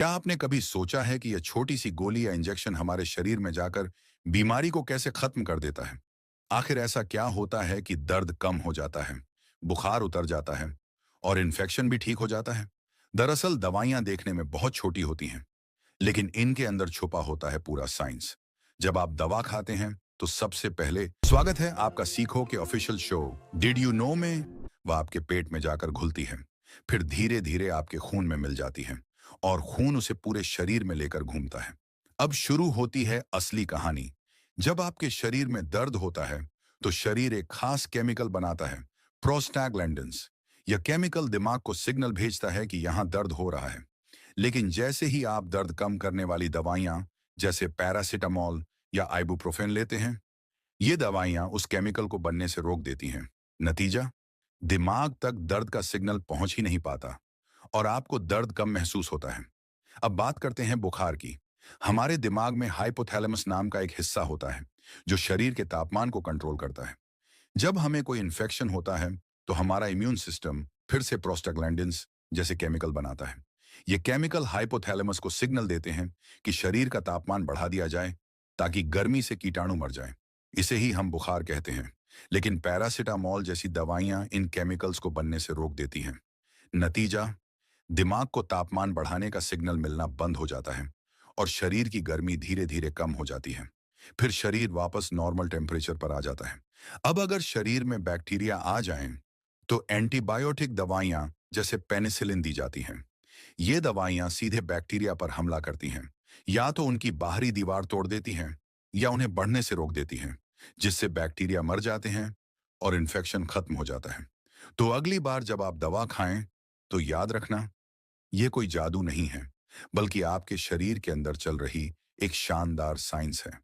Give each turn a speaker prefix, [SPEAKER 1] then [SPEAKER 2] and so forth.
[SPEAKER 1] क्या आपने कभी सोचा है कि यह छोटी सी गोली या इंजेक्शन हमारे शरीर में जाकर बीमारी को कैसे खत्म कर देता है? आखिर ऐसा क्या होता है कि दर्द कम हो जाता है, बुखार उतर जाता है और इन्फेक्शन भी ठीक हो जाता है? दरअसल दवाइयां देखने में बहुत छोटी होती हैं, लेकिन इनके अंदर छुपा होता है पूरा साइंस। जब आप दवा खाते हैं तो सबसे पहले स्वागत है आपका सीखो के official show did you know में। वह आपके पेट में जाकर घुलती है, फिर धीरे धीरे आपके खून में मिल जाती है और खून उसे पूरे शरीर में लेकर घूमता है। अब शुरू होती है असली कहानी। जब आपके शरीर में दर्द होता है तो शरीर एक खास केमिकल बनाता है, प्रोस्टाग्लैंडिन्स। यह केमिकल दिमाग को सिग्नल भेजता है कि यहां दर्द हो रहा है। लेकिन जैसे ही आप दर्द कम करने वाली दवाइयां जैसे पैरासिटामोल या आइबुप्रोफेन लेते हैं, ये दवाइयां उस केमिकल को बनने से रोक देती हैं। नतीजा, दिमाग तक दर्द का सिग्नल पहुंच ही नहीं पाता और आपको दर्द कम महसूस होता है। अब बात करते हैं बुखार की। हमारे दिमाग में हाइपोथैलेमस नाम का एक हिस्सा होता है जो शरीर के तापमान को कंट्रोल करता है। जब हमें कोई इन्फेक्शन होता है तो हमारा इम्यून सिस्टम फिर से प्रोस्टाग्लैंडिन्स जैसे केमिकल बनाता है। ये केमिकल हाइपोथैलेमस को सिग्नल देते हैं कि शरीर का तापमान बढ़ा दिया जाए ताकि गर्मी से कीटाणु मर जाएं। इसे ही हम बुखार कहते हैं। लेकिन पैरासिटामोल जैसी दवाइयां इन केमिकल्स को बनने से रोक देती हैं। नतीजा, दिमाग को तापमान बढ़ाने का सिग्नल मिलना बंद हो जाता है और शरीर की गर्मी धीरे धीरे कम हो जाती है। फिर शरीर वापस नॉर्मल टेम्परेचर पर आ जाता है। अब अगर शरीर में बैक्टीरिया आ जाएं, तो एंटीबायोटिक दवाइयां जैसे पेनिसिलिन दी जाती हैं। ये दवाइयां सीधे बैक्टीरिया पर हमला करती हैं, या तो उनकी बाहरी दीवार तोड़ देती हैं या उन्हें बढ़ने से रोक देती हैं, जिससे बैक्टीरिया मर जाते हैं और इन्फेक्शन खत्म हो जाता है। तो अगली बार जब आप दवा खाएं तो याद रखना, ये कोई जादू नहीं है, बल्कि आपके शरीर के अंदर चल रही एक शानदार साइंस है।